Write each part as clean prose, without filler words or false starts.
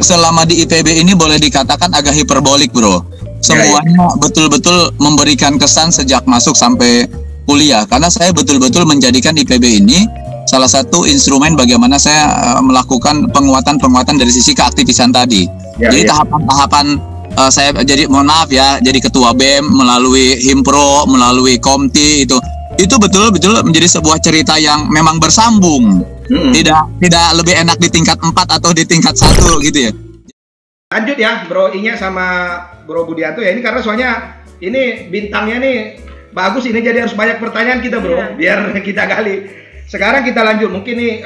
selama di IPB ini boleh dikatakan agak hiperbolik, bro. Semuanya betul-betul memberikan kesan sejak masuk sampai kuliah. Karena saya betul-betul menjadikan IPB ini salah satu instrumen bagaimana saya melakukan penguatan dari sisi keaktivisan tadi. Jadi tahapan-tahapan saya jadi, mohon maaf ya, jadi ketua BEM melalui Himpro, melalui Komti, itu betul-betul menjadi sebuah cerita yang memang bersambung. Tidak lebih enak di tingkat 4 atau di tingkat 1 gitu ya. Lanjut ya Bro Inya sama Bro Budianto ya, ini karena soalnya ini bintangnya nih bagus, ini jadi harus banyak pertanyaan kita bro, biar kita gali. Sekarang kita lanjut, mungkin nih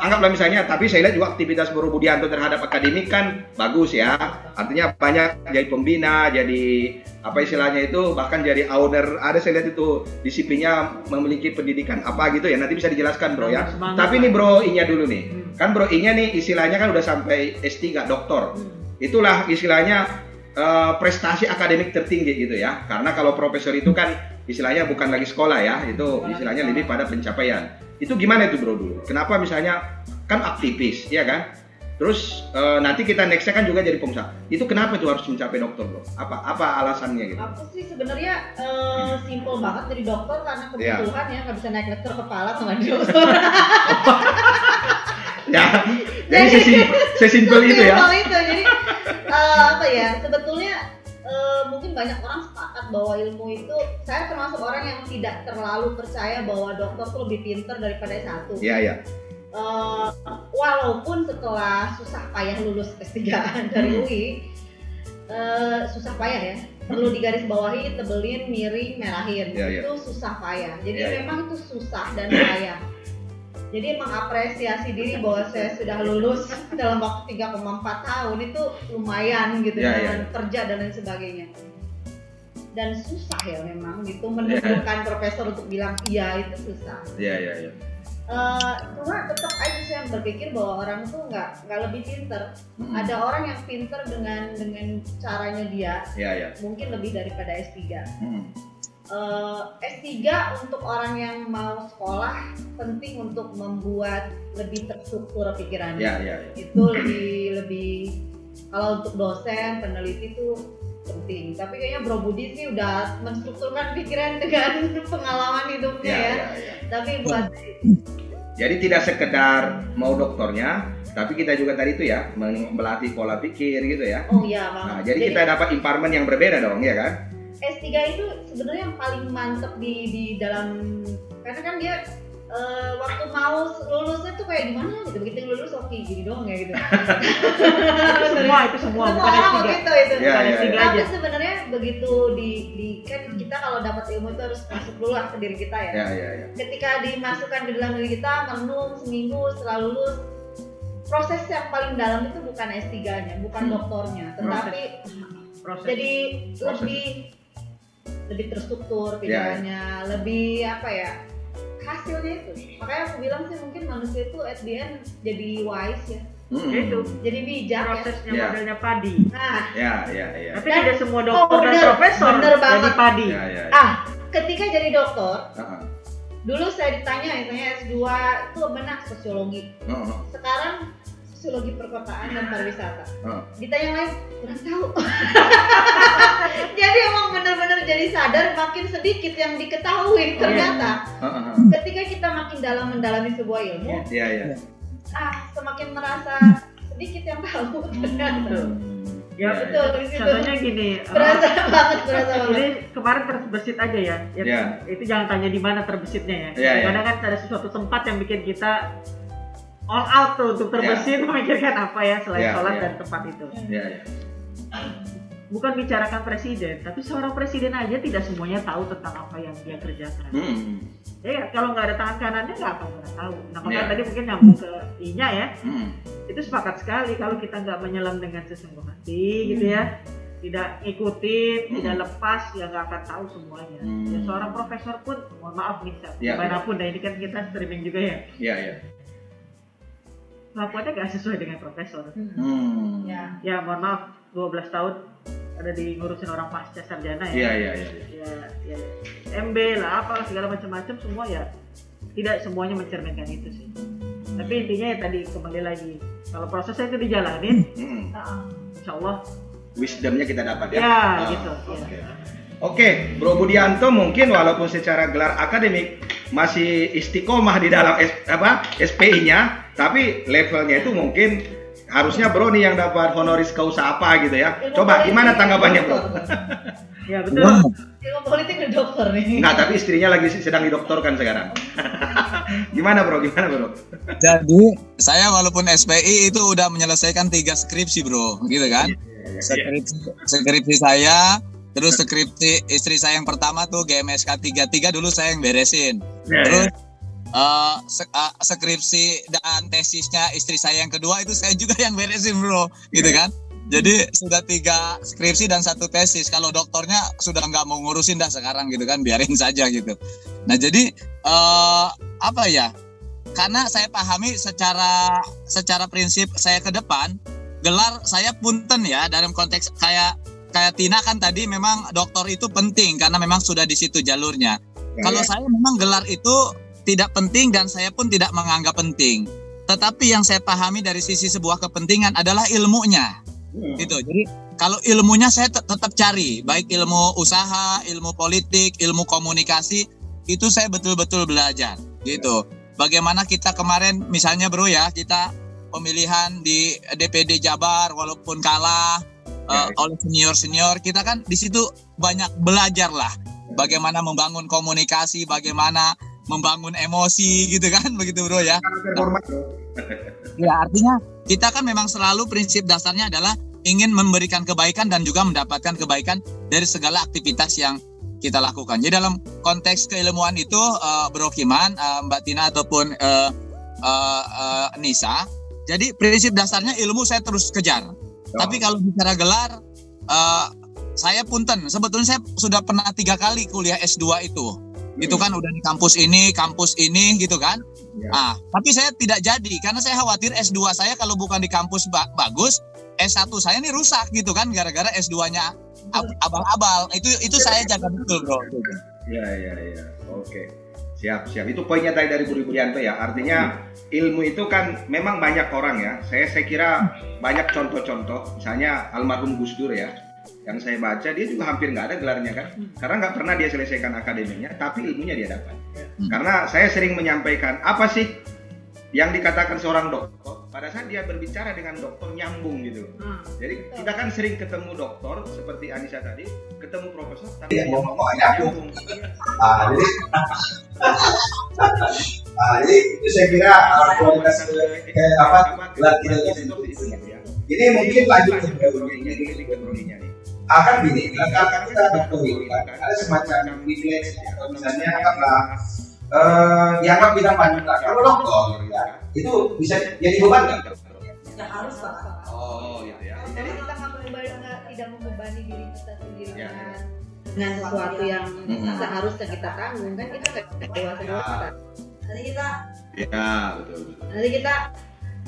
anggaplah misalnya, tapi saya lihat juga aktivitas Bro Budianto terhadap akademik kan bagus ya, artinya banyak jadi pembina, jadi apa istilahnya itu, bahkan jadi owner, ada saya lihat itu disiplinnya memiliki pendidikan apa gitu ya, nanti bisa dijelaskan bro ya. Tapi nih Bro Inya dulu nih, kan Bro Inya nih istilahnya kan udah sampai S3 doktor, itulah istilahnya prestasi akademik tertinggi gitu ya, karena kalau profesor itu kan istilahnya bukan lagi sekolah ya, itu istilahnya lebih pada pencapaian. Itu gimana itu bro dulu? Kenapa misalnya kan aktivis, ya kan? Terus nanti kita nextnya kan juga jadi pengusaha. Itu kenapa tuh harus mencapai dokter bro? Apa alasannya gitu? Aku sih sebenarnya simple banget jadi dokter karena kebutuhan ya, nggak bisa naik dokter kepala tuh nggak dokter. Ya, jadi sesimpel itu ya. Sesimpel itu, jadi apa ya? Sebetulnya mungkin banyak orang sepakat bahwa ilmu itu, saya termasuk orang yang tidak terlalu percaya bahwa dokter tuh lebih pintar daripada S1. Iya, iya. Walaupun setelah susah payah lulus S3 dari UI, susah payah ya, perlu digarisbawahi, tebelin, miring, merahin, itu susah payah. Jadi memang itu susah dan payah. Jadi mengapresiasi diri bahwa saya sudah lulus dalam waktu 3,4 tahun itu lumayan gitu, dengan kerja dan lain sebagainya. Dan susah ya memang gitu, menentukan profesor untuk bilang iya itu susah. Cuma tetap aja saya berpikir bahwa orang tuh nggak lebih pinter. Ada orang yang pinter dengan caranya dia, mungkin lebih daripada S3. S3 untuk orang yang mau sekolah penting untuk membuat lebih terstruktur pikirannya. Itu lebih kalau untuk dosen, peneliti itu penting. Tapi kayaknya Bro Budi sih udah menstrukturkan pikiran dengan pengalaman hidupnya ya. Tapi buat jadi tidak sekedar mau doktornya, tapi kita juga tadi itu ya melatih pola pikir gitu ya. Oh iya bang. Nah, jadi kita dapat empowerment yang berbeda dong, ya kan? S3 itu sebenarnya yang paling mantep di dalam, karena kan dia waktu mau lulusnya tuh kayak gimana gitu, begitu lulus oke gini doang ya gitu. semua bukan S3 gitu, itu. Tapi sebenarnya begitu di kan kita kalau dapat ilmu itu harus masuk dulu lah ke diri kita ya. Ketika dimasukkan ke dalam diri kita, merenung seminggu setelah lulus, proses yang paling dalam itu bukan S3-nya, bukan doktornya, tetapi jadi lebih terstruktur pikirannya, lebih apa ya, hasilnya itu. Makanya aku bilang sih mungkin manusia itu at the end jadi wise ya. Itu jadi bijak. Prosesnya modelnya padi. Nah, tapi tidak semua dokter dan profesor jadi padi. Ketika jadi dokter, dulu saya ditanya S2 itu benar sosiologi. Sekarang sosiologi perkotaan dan pariwisata. Ditanya lain, kurang tahu. Jadi emang benar-benar jadi sadar makin sedikit yang diketahui ternyata. Ketika kita makin dalam mendalami sebuah ilmu, semakin merasa sedikit yang tahu ternyata. Ya betul. Contohnya gini. Berasa banget. Ini kemarin terbesit aja ya. Itu jangan tanya di mana terbesitnya ya. Karena kan ada sesuatu tempat yang bikin kita all out tuh untuk terbesit memikirkan apa ya selain sholat dan tempat itu. Bukan bicarakan presiden, tapi seorang presiden aja tidak semuanya tahu tentang apa yang dia kerjakan. Ya kalau nggak ada tangan kanannya nggak akan pernah tahu. Nah makanya tadi mungkin nyambung ke Inya ya. Itu sepakat sekali kalau kita nggak menyelam dengan sesungguh hati gitu ya, tidak ikutin, tidak lepas, ya nggak akan tahu semuanya. Ya seorang profesor pun, mohon maaf nih, dimanapun, nah ini kan kita streaming juga ya. Kelakuannya gak sesuai dengan profesor. Ya mohon maaf, 12 tahun ada di ngurusin orang pasca sarjana ya. Ya MB lah apa segala macam-macam semua ya. Tidak semuanya mencerminkan itu sih. Tapi intinya ya tadi kembali lagi, kalau prosesnya itu dijalanin, insya Allah wisdomnya kita dapat ya. Ya gitu. Oke, Bro Budianto mungkin walaupun secara gelar akademik masih istiqomah di dalam SPI-nya, tapi levelnya itu mungkin harusnya Bro nih yang dapat honoris causa apa gitu ya. Coba gimana tanggapannya Bro? Ya betul. Ilmu politik di dokter nih. Nah, tapi istrinya lagi sedang didoktorkan sekarang. Gimana Bro? Jadi saya walaupun SPI itu udah menyelesaikan 3 skripsi Bro, gitu kan? Skripsi saya. Terus skripsi istri saya yang pertama tuh GMSK 33 dulu saya yang beresin. Terus skripsi dan tesisnya istri saya yang kedua itu saya juga yang beresin Bro, gitu kan. Jadi sudah 3 skripsi dan 1 tesis. Kalau doktornya sudah nggak mau ngurusin dah sekarang gitu kan, biarin saja gitu. Nah jadi apa ya? Karena saya pahami secara prinsip saya ke depan, gelar saya punten ya dalam konteks kayak Tina kan tadi memang doktor itu penting karena memang sudah di situ jalurnya. Kalau saya memang gelar itu tidak penting dan saya pun tidak menganggap penting. Tetapi yang saya pahami dari sisi sebuah kepentingan adalah ilmunya. Gitu. Jadi kalau ilmunya saya tetap cari, baik ilmu usaha, ilmu politik, ilmu komunikasi, itu saya betul-betul belajar. Gitu. Bagaimana kita kemarin misalnya Bro ya, kita pemilihan di DPD Jabar walaupun kalah oleh senior, kita kan di situ banyak belajar lah bagaimana membangun komunikasi, bagaimana membangun emosi gitu kan, begitu Bro ya. Ya artinya kita kan memang selalu prinsip dasarnya adalah ingin memberikan kebaikan dan juga mendapatkan kebaikan dari segala aktivitas yang kita lakukan. Jadi dalam konteks keilmuan itu Bro Kiman, Mbak Tina ataupun Nisa, jadi prinsip dasarnya ilmu saya terus kejar. Tapi kalau bicara gelar, saya punten. Sebetulnya saya sudah pernah 3 kali kuliah S2 itu. Itu kan udah di kampus ini gitu kan. Tapi saya tidak jadi karena saya khawatir S2 saya kalau bukan di kampus bagus, S1 saya ini rusak gitu kan gara-gara S2-nya abal-abal. Itu saya jaga betul Bro. Ya. Oke. Siap. Itu poinnya tadi dari Budi Budianto ya. Artinya ilmu itu kan memang banyak orang ya. Saya kira banyak contoh-contoh. Misalnya almarhum Gus Dur ya. Yang saya baca dia juga hampir nggak ada gelarnya kan. Karena nggak pernah dia selesaikan akademiknya, tapi ilmunya dia dapat. Karena saya sering menyampaikan apa sih yang dikatakan seorang dokter. Pada saat dia berbicara dengan dokter nyambung gitu. Jadi kita kan sering ketemu dokter seperti Anissa tadi, ketemu profesor tapi dia ngomong nyambung. Jadi itu saya kira kualitas gelar kita itu. Jadi mungkin lanjut ke teknologinya nih. Akan gini, kalau kita ketahui ada semacam privilege atau misalnya dianggap kita panutan. Kalau dokter ya itu bisa jadi beban nggak? Ya harus Pak. Gitu ya. Jadi kita tidak membebani diri kita sendiri dengan sesuatu yang seharusnya kita tanggung kan, kita kayak dewasa. Nanti kita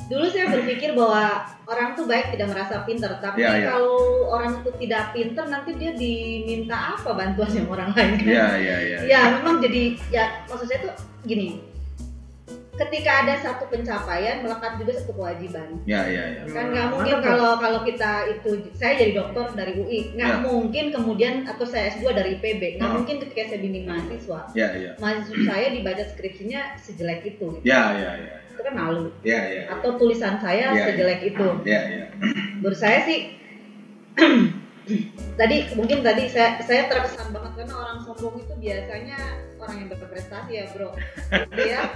dulu saya berpikir bahwa orang tuh baik tidak merasa pintar, tapi kalau orang itu tidak pintar nanti dia diminta apa bantuan yang orang lain kan? Ya memang jadi maksud saya tuh gini. Ketika ada satu pencapaian melekat juga satu kewajiban. Kan nggak mungkin kalau kita itu saya jadi dokter dari UI nggak mungkin kemudian atau saya S2 dari IPB nggak mungkin ketika saya bimbing mahasiswa mahasiswa saya dibaca skripsinya sejelek itu. Itu kan malu. Atau tulisan saya sejelek itu. Menurut saya sih tadi saya terkesan banget karena orang sombong itu biasanya orang yang berprestasi ya Bro. Gitu ya.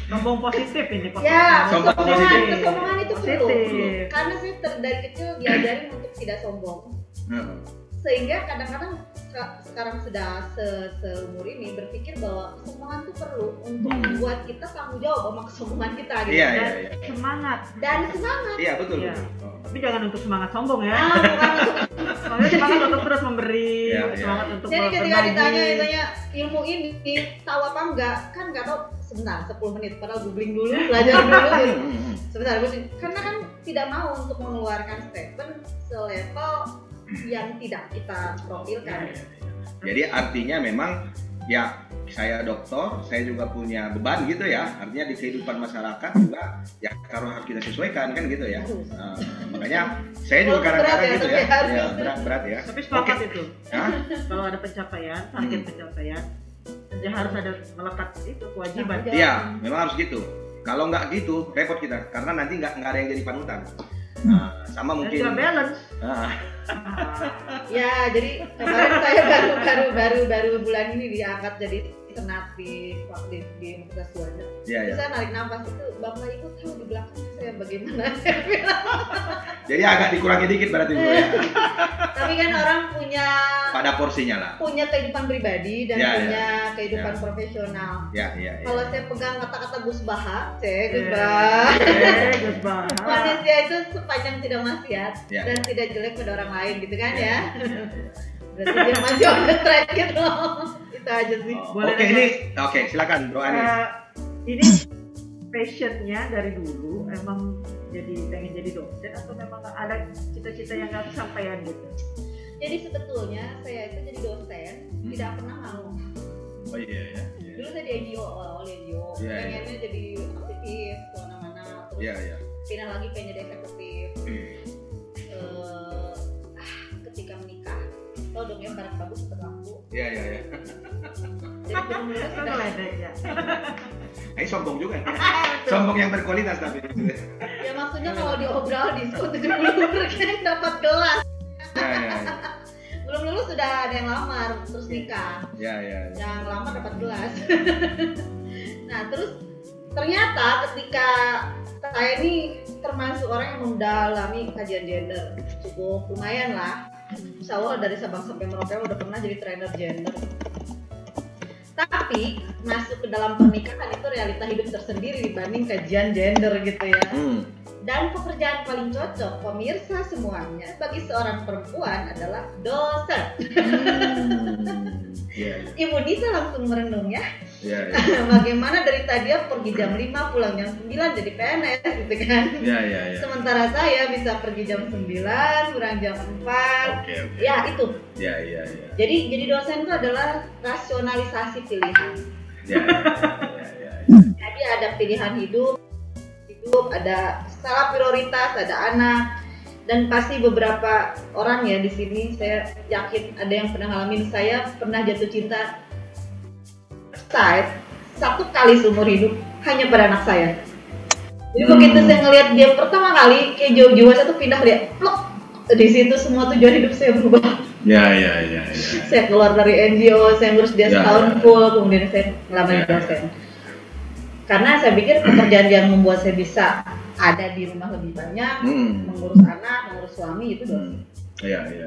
Sombong positif ini Pak. Ya, kesombongan itu perlu. Karena saya dari kecil diajarin untuk tidak sombong. Sehingga kadang-kadang sekarang sudah seumur ini berpikir bahwa kesombongan itu perlu untuk membuat kita tanggung jawab sama kesombongan kita gitu Semangat. Iya betul. Tapi jangan untuk semangat sombong ya. Bukan untuk semangat untuk terus memberi, semangat untuk jadi ketika ditanya ilmu ini tahu apa enggak, kan enggak tahu sebentar 10 menit padahal googling dulu, belajar dulu gitu. Sebentar, karena kan tidak mau untuk mengeluarkan statement selevel yang tidak kita profilkan. Jadi artinya memang ya saya dokter, saya juga punya beban gitu ya. Artinya di kehidupan masyarakat juga ya harus kita sesuaikan kan gitu ya. Makanya saya juga kadang-kadang gitu ya. Ya berat ya. Tapi sepakat itu. Kalau ada pencapaian, target pencapaian, ya harus ada melekat itu kewajiban. Iya, memang harus gitu. Kalau nggak gitu repot kita, karena nanti nggak ada yang jadi panutan. Sama mungkin. Dan balance. Ya, jadi kemarin saya baru bulan ini diangkat jadi alternatif waktu di Universitas Juanda. Iya. Saya narik nafas itu, Bapak Ibu tahu di belakang saya bagaimana. Jadi agak dikurangi dikit berarti Bu ya. Tapi kan orang punya pada porsinya lah. Punya kehidupan pribadi dan punya kehidupan profesional. Iya. Kalau saya pegang kata-kata Gus Baha, Gus Baha. Manusia itu sepanjang tidak maksiat dan tidak jelek pada orang lain gitu kan ya. Berarti dia masih on the track gitu loh. Itu aja sih. Oke, silakan Bro Anis. Ini passionnya dari dulu emang pengen jadi dosen atau memang ada cita-cita yang nggak kesampaian gitu? Jadi sebetulnya saya itu jadi dosen tidak pernah mau. Oh iya. Dulu saya di NGO, pengennya jadi aktivis kemana-mana. Terus pindah lagi pengen jadi eksekutif. Ketika menikah, tau dong ya barang bagus berlaku. Iya. Jadi belum lulus sudah ledek ya. Ini sombong juga. Sombong yang berkualitas tapi. Ya maksudnya kalau diobrol diskon 70% dapat gelas. Ya. Belum lulus sudah ada yang lamar terus nikah. Ya. Yang lamar dapat gelas. Nah terus ternyata ketika saya ini termasuk orang yang mendalami kajian gender cukup lumayan lah. Insya Allah dari Sabang sampai Merauke udah pernah jadi trainer gender. Tapi masuk ke dalam pernikahan itu realita hidup tersendiri dibanding kajian gender gitu ya. Dan pekerjaan paling cocok pemirsa semuanya bagi seorang perempuan adalah dosen. Ibu Nisa langsung merenung ya. Bagaimana dari tadi dia pergi jam 5 pulang jam 9 jadi PNS gitu kan. Sementara saya bisa pergi jam 9 pulang jam 4. Ya itu. Jadi dosen itu adalah rasionalisasi pilihan. Jadi ada pilihan hidup, ada skala prioritas, ada anak, dan pasti beberapa orang ya di sini saya yakin ada yang pernah ngalamin. Saya pernah jatuh cinta satu kali seumur hidup hanya pada anak saya. Jadi begitu saya ngelihat dia pertama kali kayak jauh-jauh saya tuh pindah lihat, plok, di situ semua tujuan hidup saya berubah. Saya keluar dari NGO, saya ngurus dia setahun full, kemudian saya ngelamar dosen. Karena saya pikir pekerjaan yang membuat saya bisa ada di rumah lebih banyak, mengurus anak, mengurus suami itu dosen.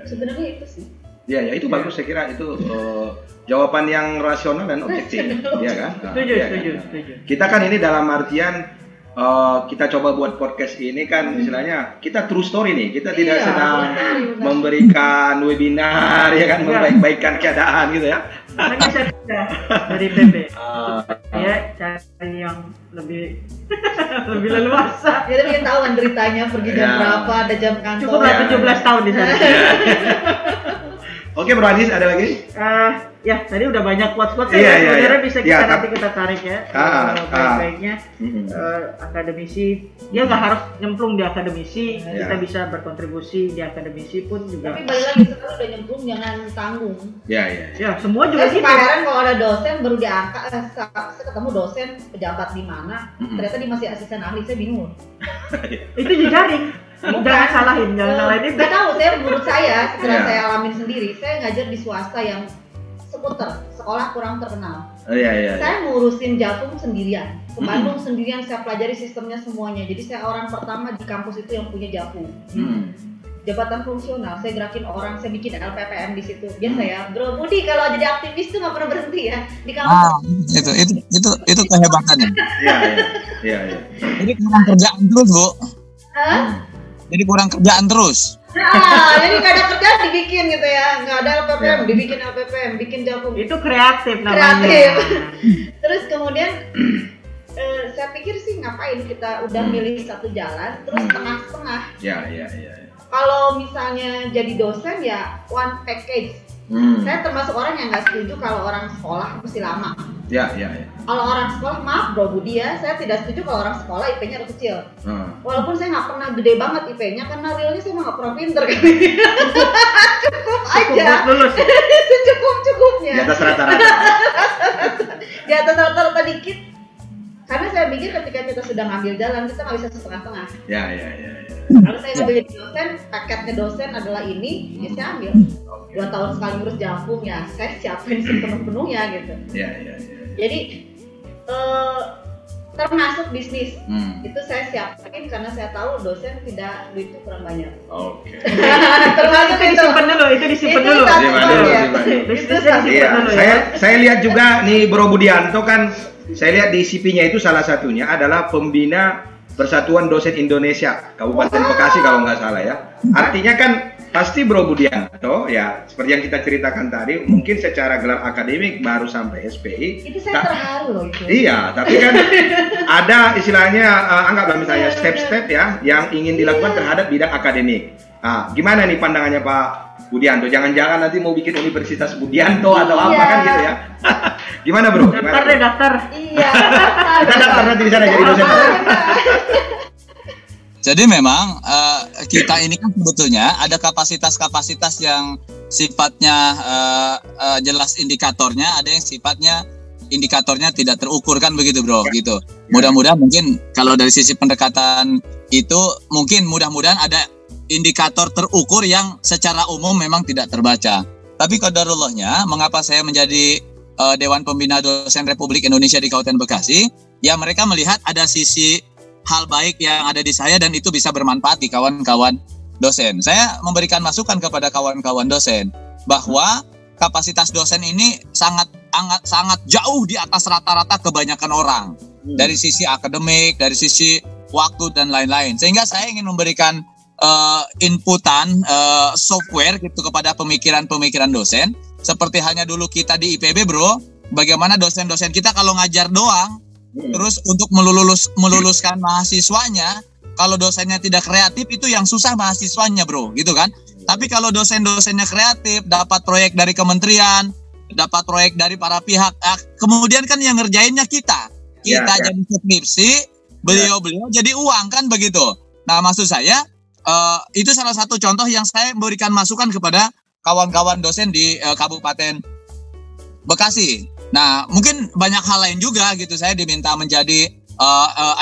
Sebenarnya itu sih. Ya itu bagus, saya kira itu jawaban yang rasional dan objektif, ya kan? Setuju. Kita kan ini dalam artian kita coba buat podcast ini kan istilahnya kita true story nih, kita tidak sedang memberikan webinar ya kan, membaik-baikkan keadaan gitu ya. Hanya saya sudah dari PP ya cari yang lebih leluasa. Ya tapi tahu kan ceritanya pergi jam berapa, ada jam kantor. Cukup 17 tahun di sana. Oke Bro Anis, ada lagi? Ya tadi udah banyak quotes-quotes sebenarnya bisa kita nanti kita tarik ya. Baik-baiknya akademisi, dia nggak harus nyemplung di akademisi, kita bisa berkontribusi di akademisi pun juga. Tapi balik lagi sekarang udah nyemplung jangan tanggung. Ya semua juga gitu. Sekarang kalau ada dosen baru diangkat, saya ketemu dosen pejabat di mana, ternyata dia masih asisten ahli, saya bingung. Itu jejaring. Jangan salahin itu. Gak tahu, menurut saya setelah saya alamin sendiri, saya ngajar di swasta yang seputar, sekolah kurang terkenal. Saya ngurusin Jatum sendirian, ke Bandung sendirian, saya pelajari sistemnya semuanya. Jadi saya orang pertama di kampus itu yang punya Jatum. Jabatan fungsional, saya gerakin orang, saya bikin LPPM di situ. Biasa ya, Bro Budi kalau jadi aktivis tuh nggak pernah berhenti ya di kampus. Itu kehebatannya. Jadi kurang kerjaan terus, Bu. Jadi kurang kerjaan terus. Jadi nggak ada kerjaan dibikin gitu ya, nggak ada LPPM, dibikin LPPM, bikin Jatum. Itu kreatif namanya. Terus kemudian saya pikir sih ngapain kita udah milih satu jalan, terus tengah-tengah. Kalau misalnya jadi dosen ya one package, Saya termasuk orang yang nggak setuju kalau orang sekolah mesti lama. Ya. Kalau orang sekolah, maaf Bro Budi ya, saya tidak setuju kalau orang sekolah IP-nya harus kecil. Walaupun saya nggak pernah gede banget IP-nya, karena realnya saya nggak pernah pinter kan. Cukup aja. Lulus. Secukup-cukupnya. Di atas rata-rata. Di atas rata-rata dikit. Karena saya pikir ketika kita sudah ngambil jalan, kita nggak bisa setengah-tengah. Ya. Kalau saya ngambil jadi dosen, paketnya dosen adalah ini, ya saya ambil. 2 tahun sekali ngurus Jampung, ya saya siapin sepenuh-penuhnya gitu. Ya. Jadi termasuk bisnis itu saya siapin karena saya tahu dosen tidak duitnya kurang banyak. Oke. Termasuk Itu disimpan dulu, itu disimpan dulu. Saya lihat juga nih Bro Budianto kan, saya lihat di CV-nya itu salah satunya adalah pembina Persatuan Dosen Indonesia Kabupaten Bekasi kalau nggak salah ya. Artinya kan pasti Bro Budianto ya, seperti yang kita ceritakan tadi, mungkin secara gelar akademik baru sampai SPI. Itu saya terharu loh itu. Iya, tapi kan ada istilahnya anggaplah misalnya step-step ya yang ingin dilakukan terhadap bidang akademik. Nah, gimana nih pandangannya Pak Budianto? Jangan-jangan nanti mau bikin Universitas Budianto atau apa kan gitu ya? Gimana Bro? Daftar deh, daftar. Iya. Kita daftar nanti di sana jadi dosen. Jadi memang kita ini kan sebetulnya ada kapasitas-kapasitas yang sifatnya jelas indikatornya, ada yang sifatnya indikatornya tidak terukur kan begitu Bro, gitu. Mudah-mudahan mungkin kalau dari sisi pendekatan itu mungkin mudah-mudahan ada indikator terukur yang secara umum memang tidak terbaca. Tapi qadarullahnya, mengapa saya menjadi Dewan Pembina Dosen Republik Indonesia di Kabupaten Bekasi? Ya mereka melihat ada sisi hal baik yang ada di saya dan itu bisa bermanfaat di kawan-kawan dosen. Saya memberikan masukan kepada kawan-kawan dosen bahwa kapasitas dosen ini sangat jauh di atas rata-rata kebanyakan orang dari sisi akademik, dari sisi waktu dan lain-lain. Sehingga saya ingin memberikan inputan software gitu kepada pemikiran-pemikiran dosen. Seperti hanya dulu kita di IPB Bro, bagaimana dosen-dosen kita kalau ngajar doang, terus untuk meluluskan mahasiswanya, kalau dosennya tidak kreatif itu yang susah mahasiswanya Bro, gitu kan. Tapi kalau dosen-dosennya kreatif, dapat proyek dari kementerian, dapat proyek dari para pihak, kemudian kan yang ngerjainnya kita jadi skripsi, beliau jadi uang kan begitu. Nah maksud saya itu salah satu contoh yang saya berikan masukan kepada kawan-kawan dosen di Kabupaten Bekasi. Nah, mungkin banyak hal lain juga gitu. Saya diminta menjadi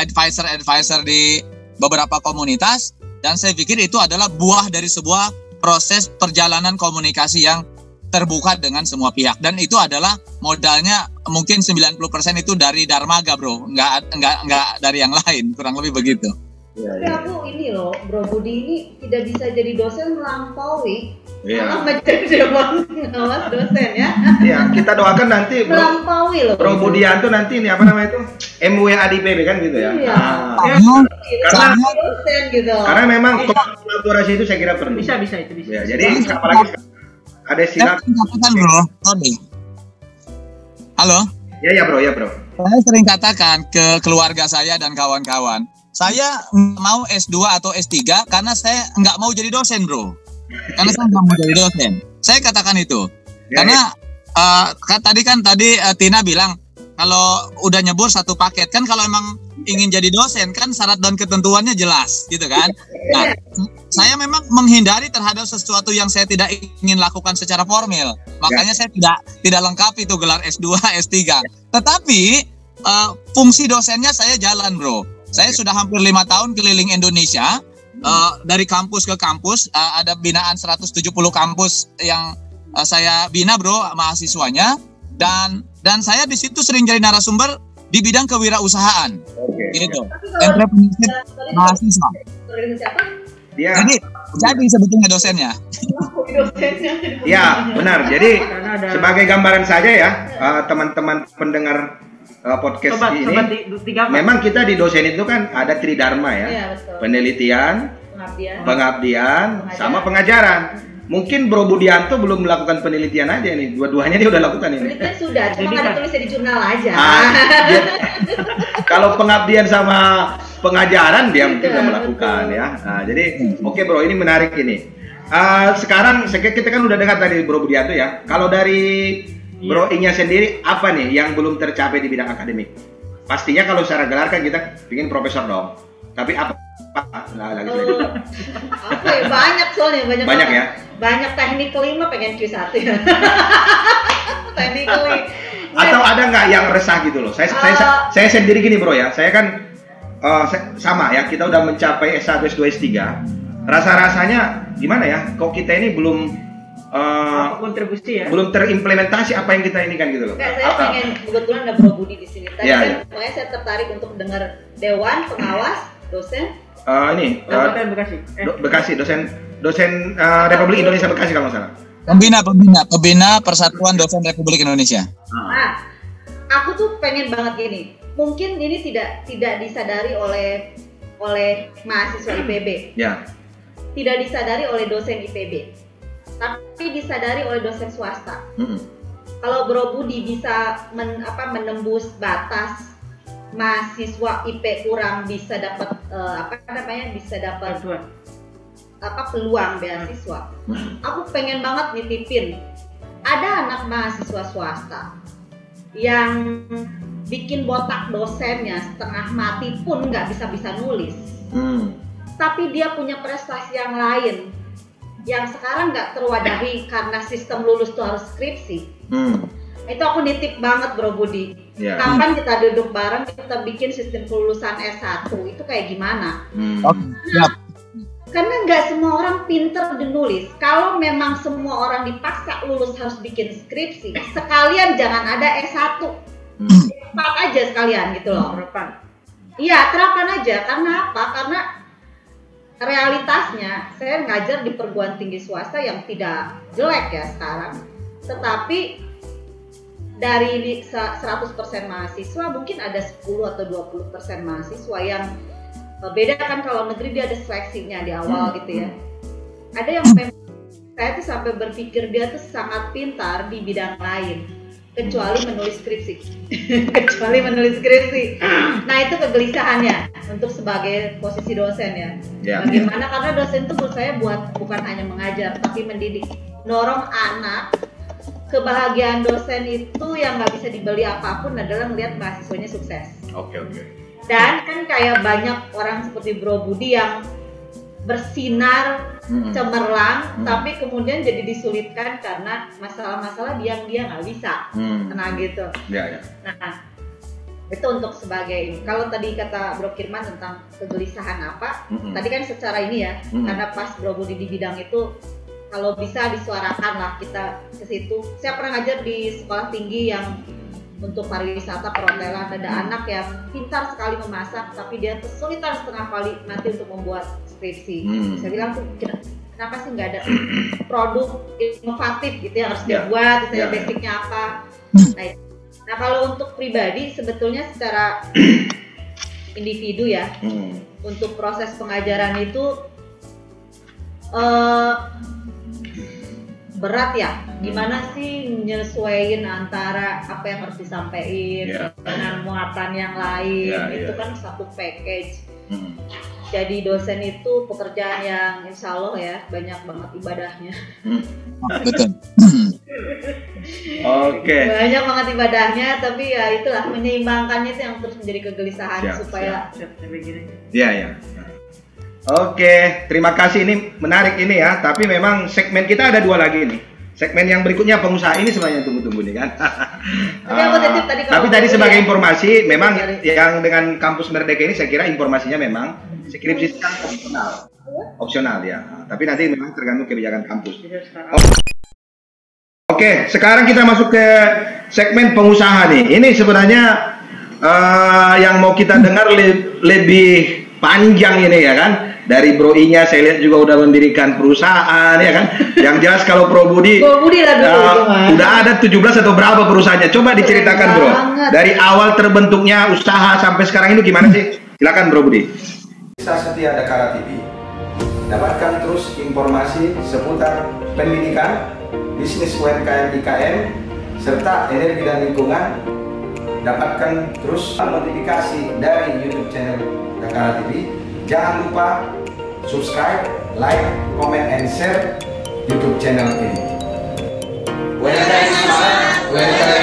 advisor di beberapa komunitas dan saya pikir itu adalah buah dari sebuah proses perjalanan komunikasi yang terbuka dengan semua pihak dan itu adalah modalnya mungkin 90% itu dari Darmaga Bro, nggak dari yang lain, kurang lebih begitu. Tapi aku ini loh, Bro Budi ini tidak bisa jadi dosen melampaui karena menjadi dewan pengawas dosen ya. Iya, kita doakan nanti melampaui loh. Bro Budianto nanti ini apa namanya itu? MWA di PB kan gitu ya. Iya. Karena dosen gitu. Karena memang kolaborasi itu saya kira perlu. Bisa itu bisa. Ya, jadi apalagi ada silat. Bro. Halo. Ya Bro. Saya sering katakan ke keluarga saya dan kawan-kawan, saya mau S2 atau S3 karena saya nggak mau jadi dosen Bro. Karena saya nggak mau jadi dosen. Saya katakan itu. Karena tadi Tina bilang kalau udah nyebur satu paket kan, kalau emang ingin jadi dosen kan syarat dan ketentuannya jelas gitu kan. Nah, saya memang menghindari terhadap sesuatu yang saya tidak ingin lakukan secara formal. Makanya saya tidak lengkap itu gelar S2, S3. Tetapi fungsi dosennya saya jalan Bro. Saya sudah hampir 5 tahun keliling Indonesia, dari kampus ke kampus, ada binaan 170 kampus yang saya bina Bro mahasiswanya, dan saya di situ sering jadi narasumber di bidang kewirausahaan, gitu. Entrepreneurship mahasiswa. Jadi sebetulnya dosennya. Ya benar. Jadi sebagai gambaran saja ya teman-teman pendengar podcast ini, memang kita di dosen itu kan ada tridharma ya, penelitian, pengabdian, sama pengajaran. Mungkin Bro Budianto belum melakukan penelitian aja nih, dua-duanya dia udah lakukan ini. Penelitian sudah, cuma nggak ditulis di jurnal aja. Kalau pengabdian sama pengajaran dia mungkin udah melakukan ya. Nah, jadi oke Bro, ini menarik ini. Sekarang kita kan udah dengar dari Bro Budianto ya. Kalau dari Bro Inya sendiri, apa nih yang belum tercapai di bidang akademik? Pastinya kalau secara gelar kan kita ingin profesor dong. Tapi apa? Lagi apa ya? Banyak soalnya, banyak ya. Banyak teknik kelima pengen Q1 ya. Teknik kelima. Atau ada nggak yang resah gitu loh? Saya sendiri gini bro ya. Saya kan sama ya. Kita udah mencapai S1, S2, S3. Rasa-rasanya gimana ya? Kok kita ini belum kontribusi ya? Belum terimplementasi apa yang kita ini kan gitu loh. Saya pengen kebetulan ada Bro Budi di sini. Tadi kan makanya saya tertarik untuk dengar Dewan Pengawas Dosen. Bekasi, dosen Republik Indonesia Bekasi kalau nggak salah. Pembina Persatuan Dosen Republik Indonesia. Nah, aku tuh pengen banget gini. Mungkin ini tidak disadari oleh mahasiswa IPB. Ya. Tidak disadari oleh dosen IPB. Tapi disadari oleh dosen swasta. Kalau Bro Budi bisa menembus batas mahasiswa IP kurang bisa dapat peluang beasiswa. Aku pengen banget nitipin. Ada anak mahasiswa swasta yang bikin botak dosennya setengah mati pun nggak bisa nulis. Tapi dia punya prestasi yang lain yang sekarang nggak terwadahi karena sistem lulus tuh harus skripsi. Itu aku nitip banget Bro Budi. Kapan kita duduk bareng kita bikin sistem kelulusan S1 itu kayak gimana? Karena nggak semua orang pinter menulis. Kalau memang semua orang dipaksa lulus harus bikin skripsi, sekalian jangan ada S1. Terapkan aja sekalian gitu loh. Iya, terapkan aja. Karena apa? Karena realitasnya saya ngajar di perguruan tinggi swasta yang tidak jelek ya sekarang. Tetapi dari 100% mahasiswa mungkin ada 10 atau 20% mahasiswa yang beda kan. Kalau negeri dia ada seleksinya di awal gitu ya. Ada yang memang saya tuh sampai berpikir dia tuh sangat pintar di bidang lain kecuali menulis skripsi. Nah itu kegelisahannya untuk sebagai posisi dosen ya. Bagaimana karena dosen itu menurut saya bukan hanya mengajar tapi mendidik, dorong anak. Kebahagiaan dosen itu yang nggak bisa dibeli apapun adalah melihat mahasiswanya sukses. Oke. Dan kan kayak banyak orang seperti Bro Budi yang bersinar cemerlang, tapi kemudian jadi disulitkan karena masalah-masalah yang dia nggak bisa, nah gitu. Nah itu untuk sebagai kalau tadi kata Bro Kirman tentang kegelisahan apa, tadi kan secara ini ya, karena pas Bro Budi di bidang itu. Kalau bisa disuarakan lah kita ke situ. Saya pernah ngajar di sekolah tinggi yang untuk pariwisata perhotelan. Ada anak yang pintar sekali memasak, tapi dia kesulitan setengah kali mati untuk membuat skripsi. Saya bilang tuh kenapa sih nggak ada produk inovatif gitu yang harus dia buat, misalnya basicnya apa. Nah kalau untuk pribadi sebetulnya secara individu ya, untuk proses pengajaran itu berat ya, gimana sih menyesuaikan antara apa yang harus disampaikan dengan muatan yang lain, itu kan satu package. Jadi dosen itu pekerjaan yang insya Allah ya banyak banget ibadahnya. Betul. Oke. Banyak banget ibadahnya, tapi ya itulah menyeimbangkannya itu yang terus menjadi kegelisahan supaya. Iya. Oke, terima kasih, ini menarik ini ya. Tapi memang segmen kita ada 2 lagi nih. Segmen yang berikutnya pengusaha ini sebenarnya tunggu-tunggu nih kan. Tapi tadi sebagai informasi, memang yang dengan kampus Merdeka ini saya kira informasinya memang skripsi kan opsional ya. Tapi nanti memang tergantung kebijakan kampus. Oke, sekarang kita masuk ke segmen pengusaha nih. Ini sebenarnya yang mau kita dengar lebih panjang ini ya kan. Dari Bro Inya saya lihat juga udah mendirikan perusahaan ya kan. Yang jelas kalau Bro Budi udah ada 17 atau berapa perusahaannya. Coba diceritakan Bro. Dari awal terbentuknya usaha sampai sekarang ini gimana sih? Silakan Bro Budi. Bisa setia Dakara TV. Dapatkan terus informasi seputar pendidikan, bisnis UMKM IKM, serta energi dan lingkungan. Dapatkan terus notifikasi dari YouTube channel Dakara TV. Jangan lupa subscribe, like, comment, and share YouTube channel ini. UMKM Smart, UMKM